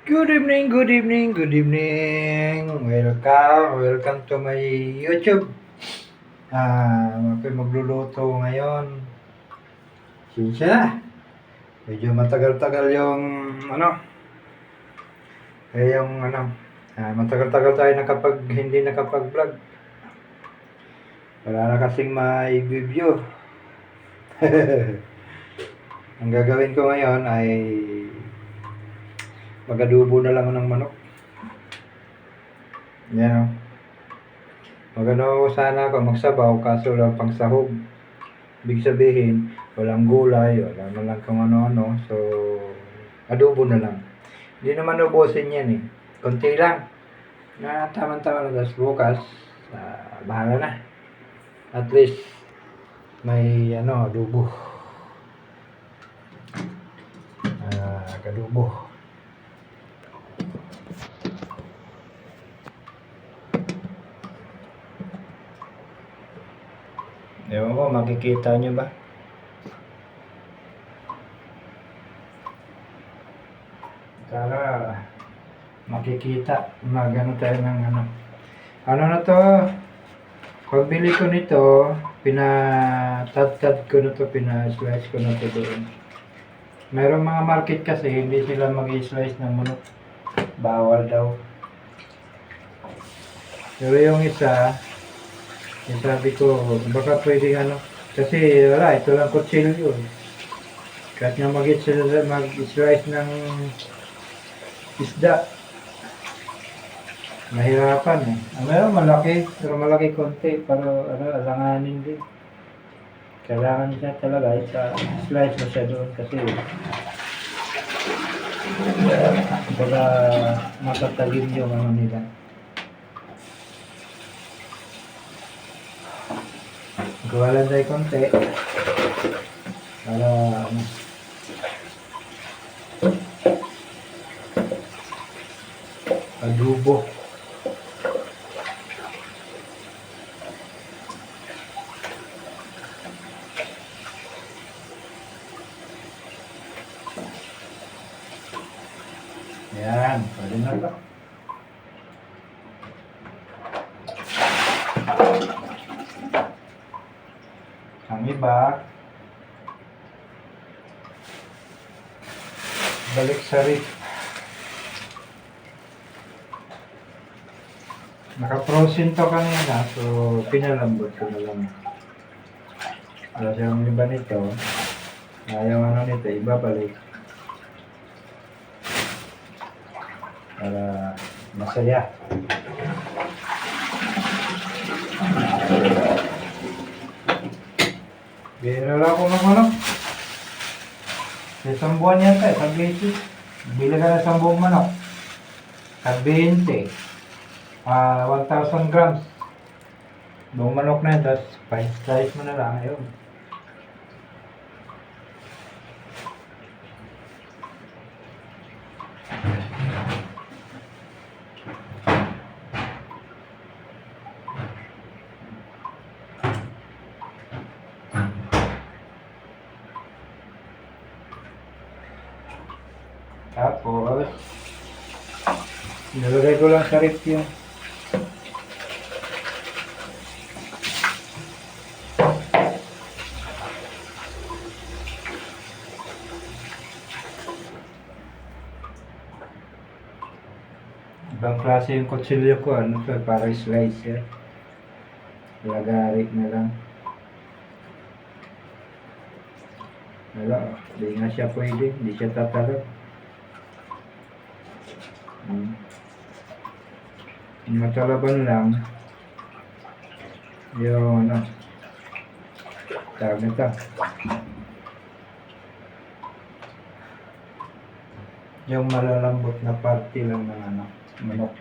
Good evening, good evening, good evening. Welcome to my YouTube. Ako'y magluluto ngayon. Sinsya na. Medyo matagal-tagal yung matagal-tagal tayo hindi nakapag-vlog. Wala na kasing ma-review. Ang gagawin ko ngayon ay mag-adobo na lang ng manok. Yan o. Magano sana ako magsabaw kaso lang pang sahog. Ibig sabihin, walang gulay, wala man lang kung ano-ano. So, adobo na lang. Hindi naman ubusin yan eh. Konti lang. Na tama-tama lang. Tapos bukas, bahala na. At least, may adobo. Adobo. Ewan ko, makikita nyo ba? Para makikita, magano tayo ng ano na to, pagbili ko nito, pinatad-tad ko na to, pina-slice ko na to doon. Mayroong mga market kasi, hindi sila mag-slice ng manok. Bawal daw. Pero yung isa, sabi ko, baka pwedeng kasi wala, ito lang kutsilyo. Kahit nga mag-slice ng isda, mahirapan eh. Meron malaki, pero malaki konti, pero alanganin din. Kailangan siya talaga, slice mo siya doon kasi baka matatagin yung nila. Gawa lang tayo konti para adobo. Yan, pwede na ito. Ang iba, balik sa rip. Naka-frozen to kanina, so pinalambot ko na lang. Kasi yung iba nito, ayaw nito, ibabalik. Para masaya. Bira lang ako ng manok. Isang buwan yata, isang beses. Bili ka na 10 manok. At 20. 1,000 grams. Buong manok na yun, tapos slice mo na lang. Ayun. Tapos, nilagay ko lang sa rip yung ibang klase yung kutsilyo ko, para slice lagarik na lang. Wala, hindi nga siya pwede, hindi siya tatalog. Matalaban lang yung tawag nito, yung malalambot na parte lang ng manok.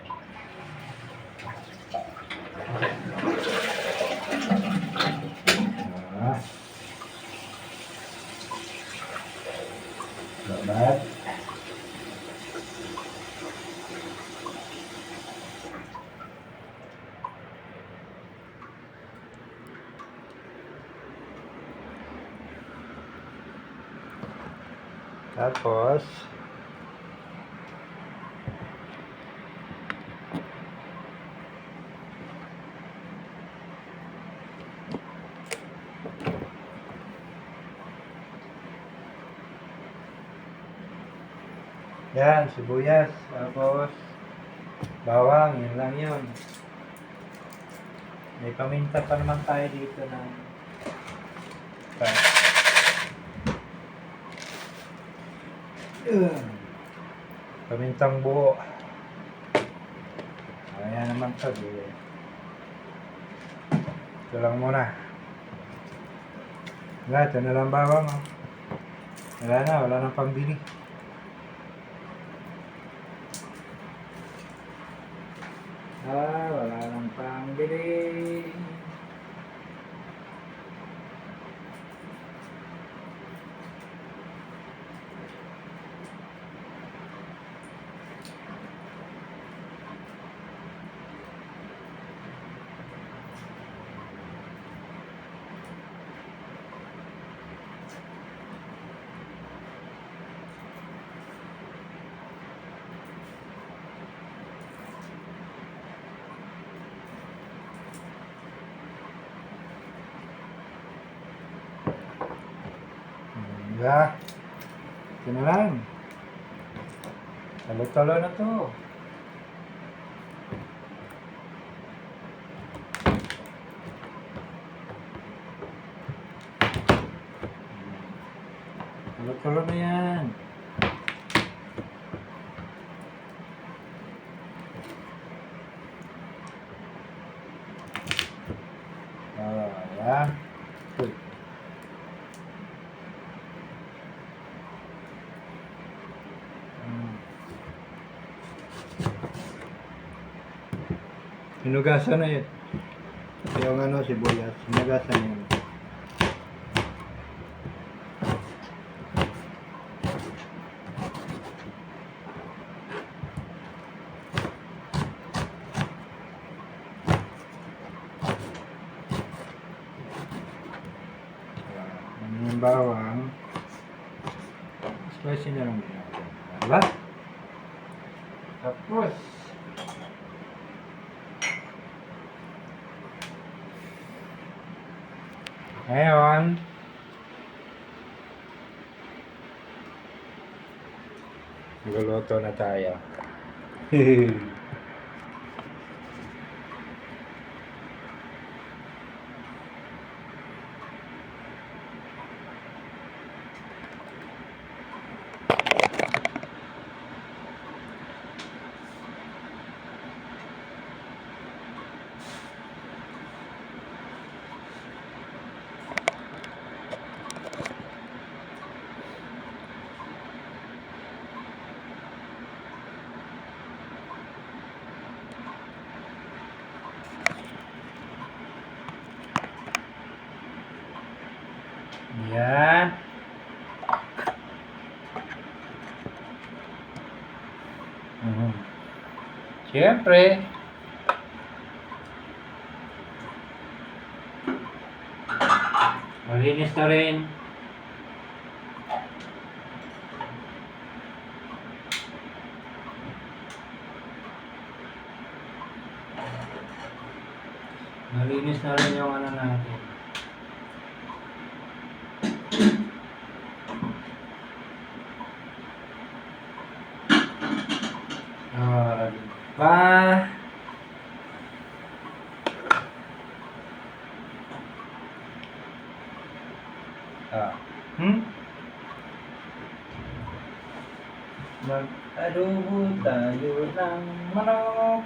Babat. Tapos Yan, sibuyas. Tapos, bawang. Yun lang yun. May paminta pa naman tayo dito na pamintang buo. Ayan naman ito. Ito lang muna. Wala, ito na lang bawang. Oh. Wala nang pambili. Wala nang pambili. Yeah. Ito na lang. Talo-talo na to. Talo-talo na yan. Yan. Good. Hinugasan na yun. Yung sibuyas. Hinugasan yun. Yung bawang. Spicy na lang din. Diba? Tapos, ngayon, nagluluto na tayo. Yan. Siyempre, malinis na rin. Malinis na rin yung ano natin. Diba? Mag-adobo tayo ng manok.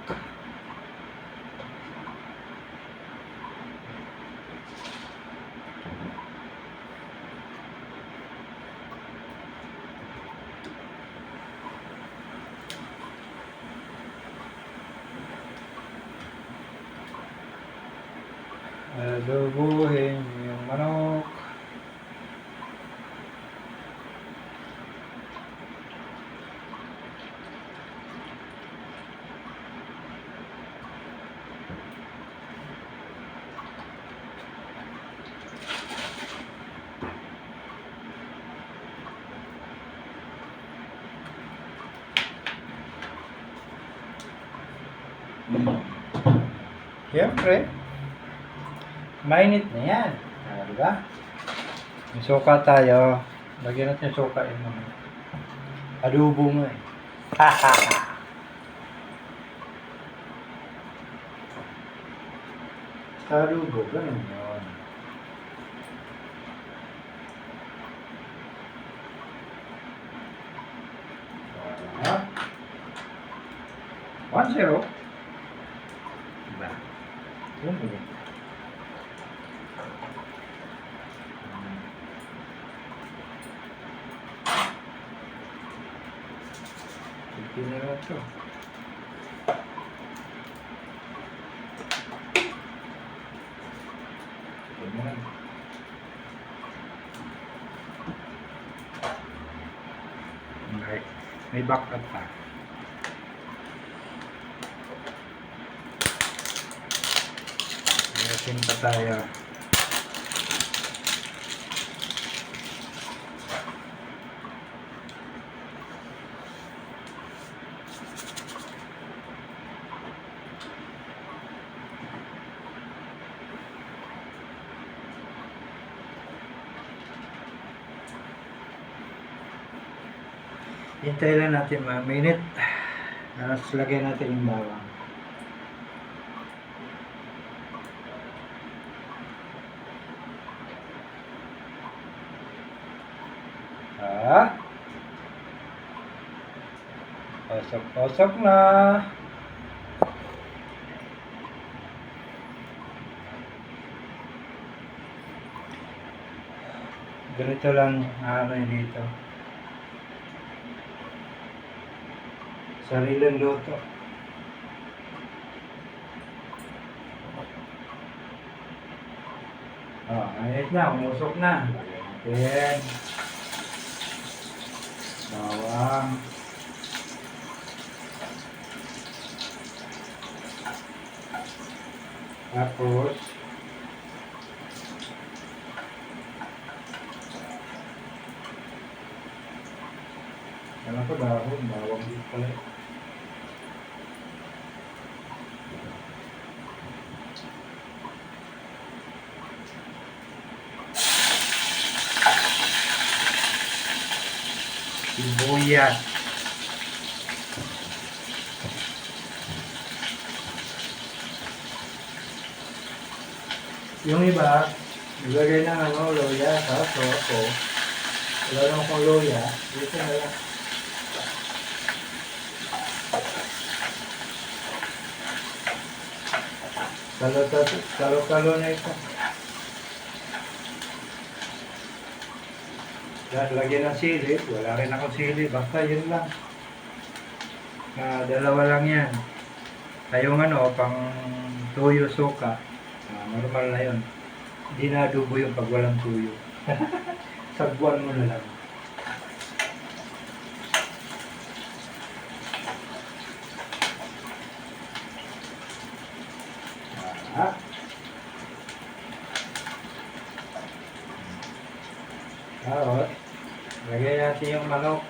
Adobohin yung manok. Siyempre, mainit na yan. Diba? May suka tayo. Lagyan natin yung suka yung adobo mo eh. Sa adobo, ganun yun. Ah, 1-0. Diba? Yun ba yun? Hindi na lang ito. Ganyan. May backup pa. Meron pa tayo. Hintay lang natin mga minute. Tapos lagyan natin yung bawang. Pasok na. Ganito lang ano yun dito. Sariling luto. Ayos na, umusok na. Ayan. Bawang. Tapos alam ko bawang dito pala. Sibuyas. Yung iba, ilagay ng loya, so ako, wala naman akong loya, dito na lang. Kalo-kalo na ito. Lagyan ng sili, wala rin akong sili, basta yun lang. Dalawa lang yan. Yung pang tuyo suka, normal na yun. Hindi na adobo yung pag walang tuyo. Sagwan mo na lang. Tapos, lagay natin yung manok.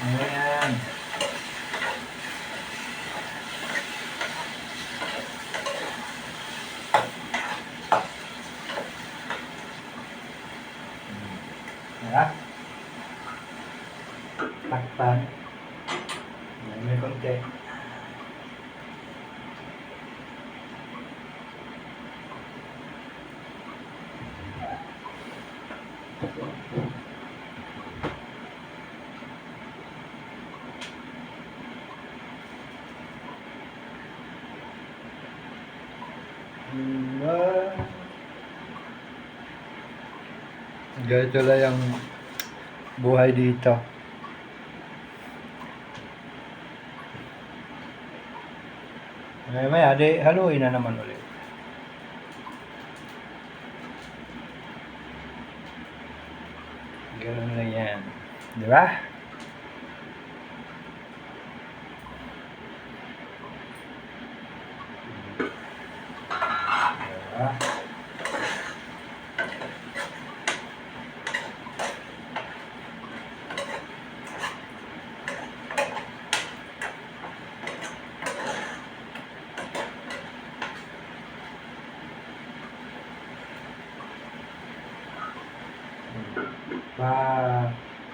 Ayan. Takpan. May konti. Ganito lang yung buhay dito. Maya, haluin na naman ulit. Ganun lang yan. Di ba? Ah,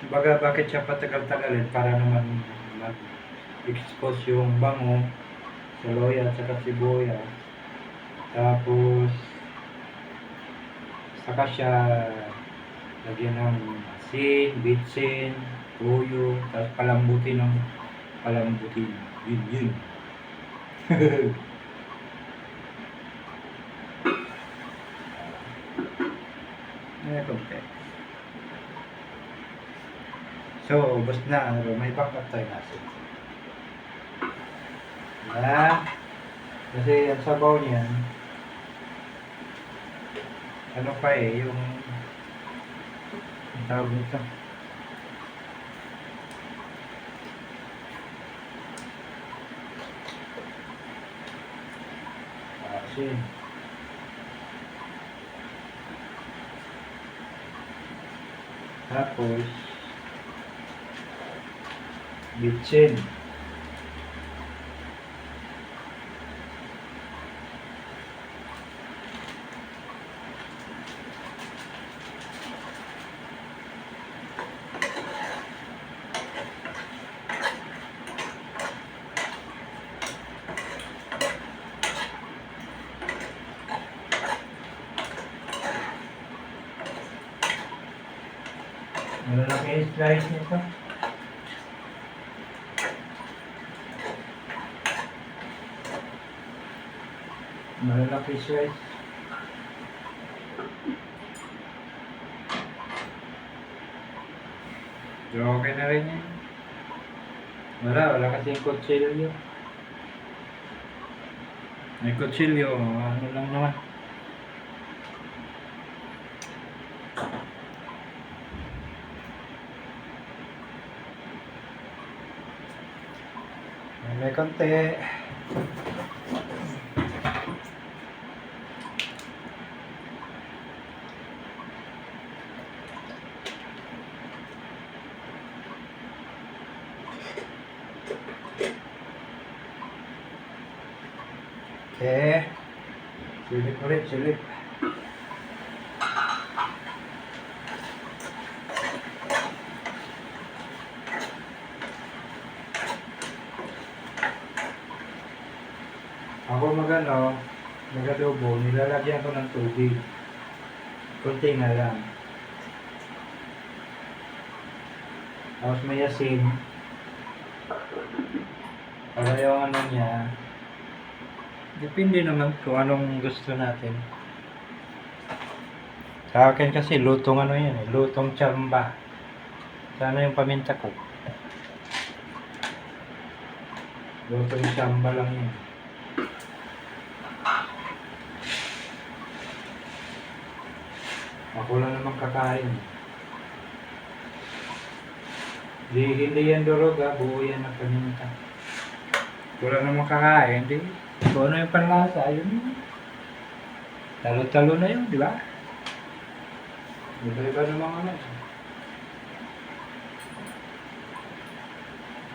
baga bakit siya patagal-tagalin para naman mag-expose yung bango sa loya at saka sibuyas. Tapos saka siya lagyan ng asin, bitsin, toyo, tapos palambutin. Yun. Konti. So, ubos na. May backup tayo natin. Kasi ang sabaw niyan, ano pa yung tawag nito. Asin. Tapos, bitsin. Malalaki yung slice nito. Malalaki slice. So, okay na rin yan. Wala kasing kutsilyo. May kutsilyo, ano lang naman. May konti. Okay. Silip. Ako mag-adobo, nilalagyan ko ng tubig. Kunti na lang. Tapos may asin. Para yung ano niya, depende naman kung anong gusto natin. Sa akin kasi lutong ano yan lutong tsamba. Sana yung paminta ko. Lutong tsamba lang yun. Ako lang naman kakain. Hindi yan durog buo yan ng paminta. Ako lang naman kakain, di. Kung ano yung panlasa, yun. Talo-talo na yun, di ba? Iba-iba naman ano.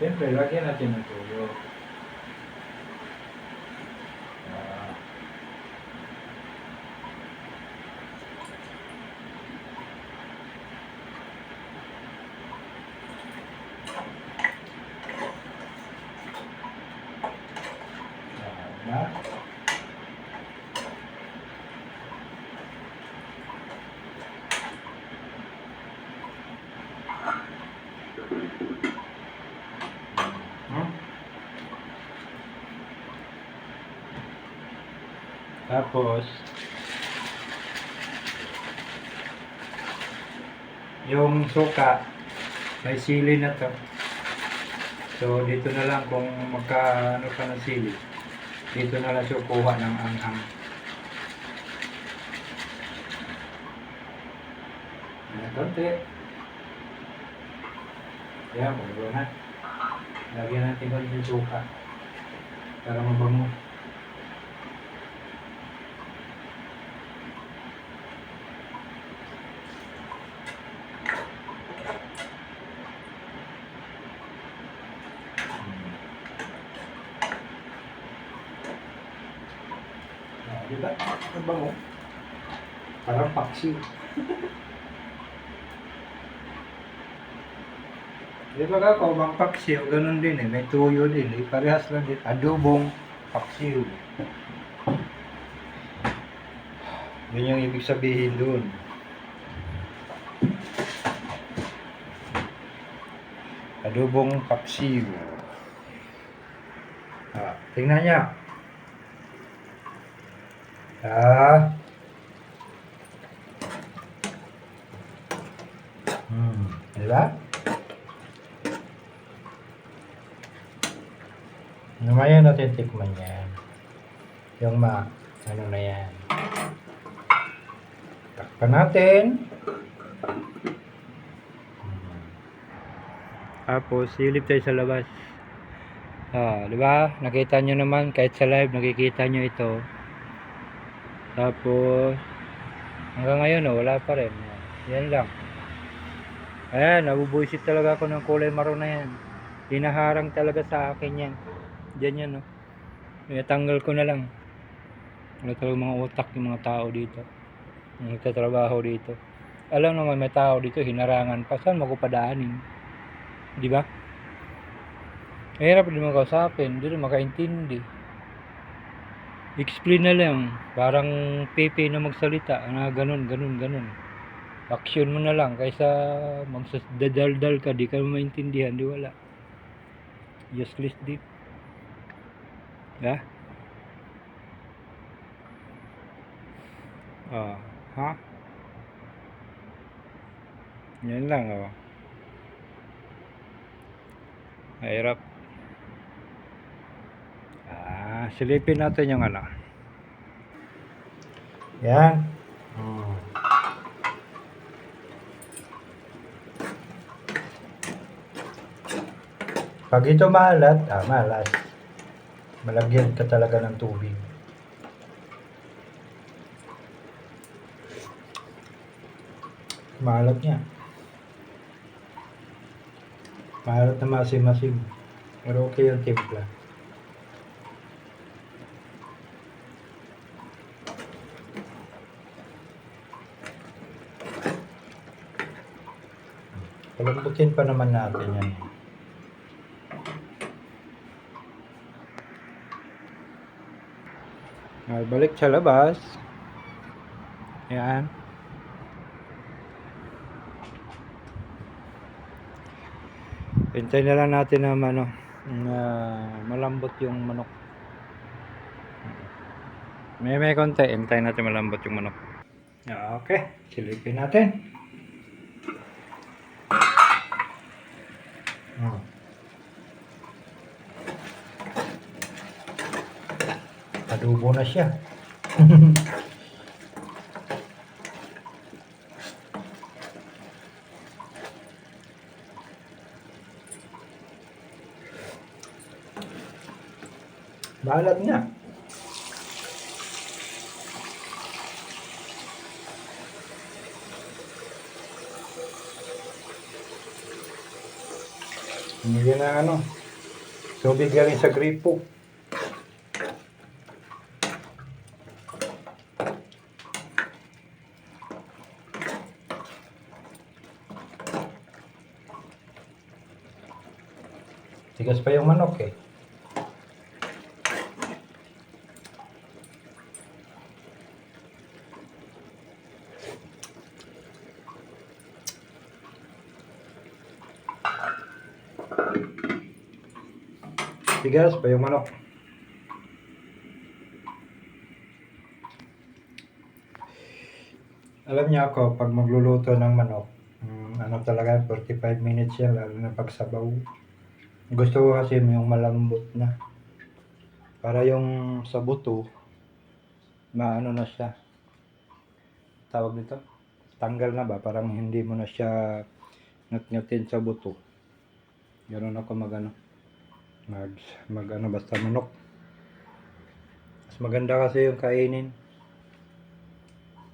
Siyempre, lagyan natin ng tuyo. Tapos yung suka may sili na to. So dito na lang kung magkaano ka ng sili. Dito na lang siya kuha ng anghang. Konti. Yan, magulo na. Lagyan natin konti yung suka para mabango. Diba? Ang bango. Parang paksiw. Di ba ako, bang paksiw, ganun din eh. May tuyo din eh. Parehas lang din. Adobong paksiw. Yun yung ibig sabihin doon. Adobong paksiw. Tingnan niya. Diba? Namaya natin tikman yan. Yung ano na yan. Takpan natin. Tapos, silip tayo sa labas. Diba? Nakita nyo naman, kahit sa live, nakikita nyo ito. Tapos, hanggang ngayon, wala pa rin. Yan lang. Ayan, nabubuisit talaga ako ng kulay maroon na yan. Hinaharang talaga sa akin yan. Diyan yan, no. Tanggal ko na lang. Wala talaga mga utak yung mga tao dito. Nagtatrabaho dito. Alam naman may tao dito, hinarangan pa. Saan mo ko padaanin? Di ba? Mahirap din makausapin, hindi rin makaintindi. Explain na lang, parang pepe na magsalita, ganun. Action mo na lang, kaysa magdadaldal ka, di ka maintindihan, di wala. Useless din. Ha? Yan lang, Mahirap. Silipin natin yung ano. Yan. Pag ito malat, malas. Malagyan ka talaga ng tubig. Malat niya. Malat na masim-masim. Pero okay yung timpla. Palambutin pa naman natin yan. Balik sa labas. Yan. Hintayin na lang natin na malambot yung manok. May konti. Hintayin natin malambot yung manok. Okay. Silipin natin. Adobo na siya. Balat niya. Hindi na tubig galing sa gripo. Tigas pa yung manok eh. Tigas pa yung manok. Alam niyo ako, pag magluluto ng manok, talaga 45 minutes yan, lalo na pag sabaw. Gusto ko kasi yung malambot na. Para yung sa buto, na siya. Tawag nito? Tanggal na ba? Parang hindi mo na siya ngat-ngatin sa buto. Ganoon ako basta manok. Mas maganda kasi yung kainin.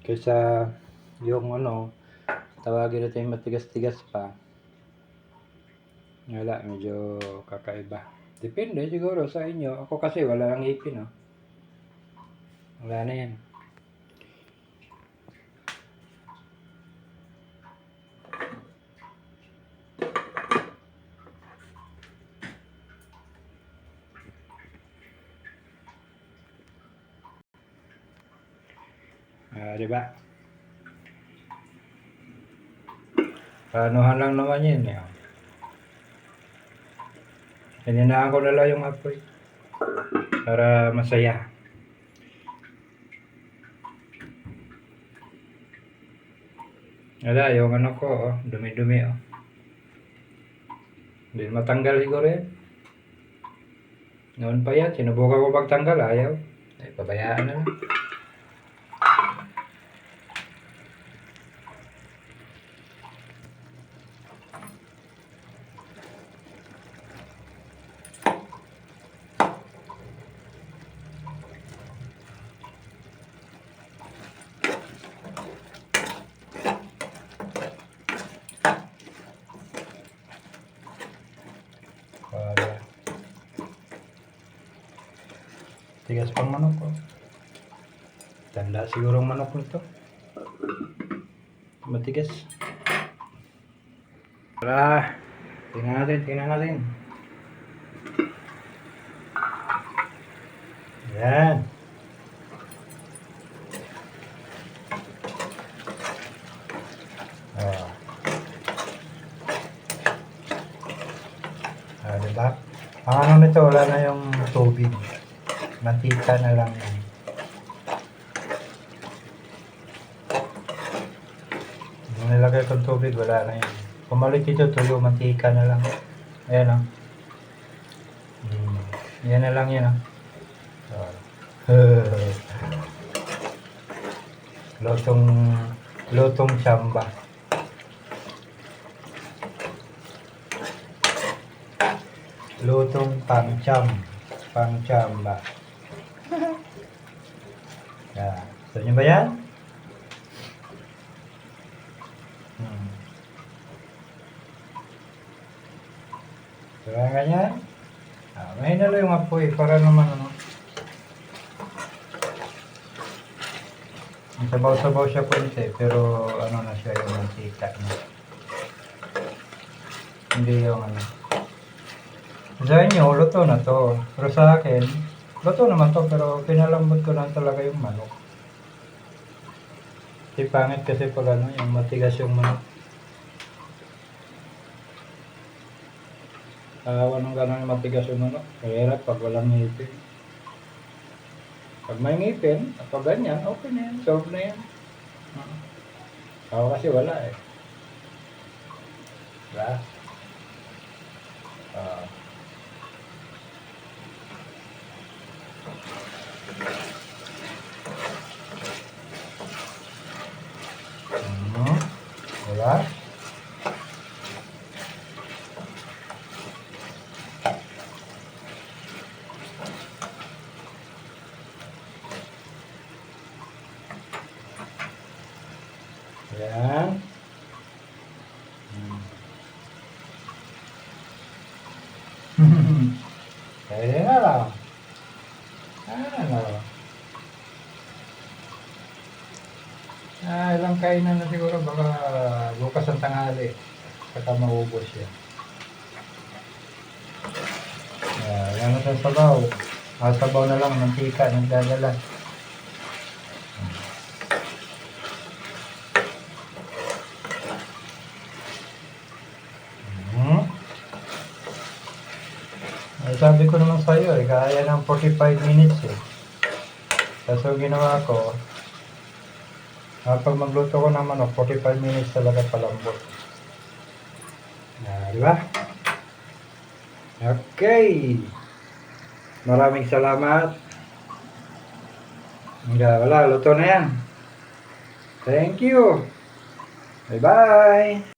Kaysa yung tawagin natin matigas-tigas pa. Wala, medyo kakaiba. Depende siguro sa inyo. Ako kasi wala lang ipin, Wala na yan. Diba? Paanohan lang naman yun eh. Hininaan ko na lang yung apoy para masaya. Wala, yung ano ko, oh, dumi-dumi, oh. Hindi matanggal siguro yan. Noon pa yan, sinubukan ko magtanggal, ayaw. Ay, pabayaan na lang. Tigas pang manok ko. Tanda siguro ang manok nito. Matigas. Tara. Tingnan natin. Yan. Diba? Ang ano nito, wala na yung tubig. Mantika na lang yan. Kung nilagay kong tubig, wala na yan. Pumalit dito, tuyo, mantika na lang. Ayan o. Yan na lang yan o. Lutong samba. Lutong pangchamba. Yan. Gusto nyo ba yan? Kaya ganyan. Mahina lang yung apoy para naman ano. Sabaw-sabaw siya konti pero ano na siya yung mantika na. Hindi yung ano. Sa inyo, luto na to. Pero sa akin, luto naman to pero pinalambot ko lang talaga yung manok. Di pangit kasi pag ano, yung matigas yung manok. Awan ng gano'n yung matigas yung manok. Kaya pag walang ngipin. Pag may ngipin, pag ganyan, okay na yan. Solve na yan. Ako kasi wala eh. Diba? Wala? Yan. Pwede na lang. Ilang kainan na siguro baka bukas ang tanghali. Saka maubos yan. Yan na sa sabaw. Sabaw na lang, mantika, nagdadala. Sabi ko naman sa'yo eh, kaya ng 45 minutes eh. Kaso ginawa ko, pag magluto ko ng manok, 45 minutes talaga palambot. Diba? Okay. Maraming salamat. Wala, luto na yan. Thank you. Bye-bye.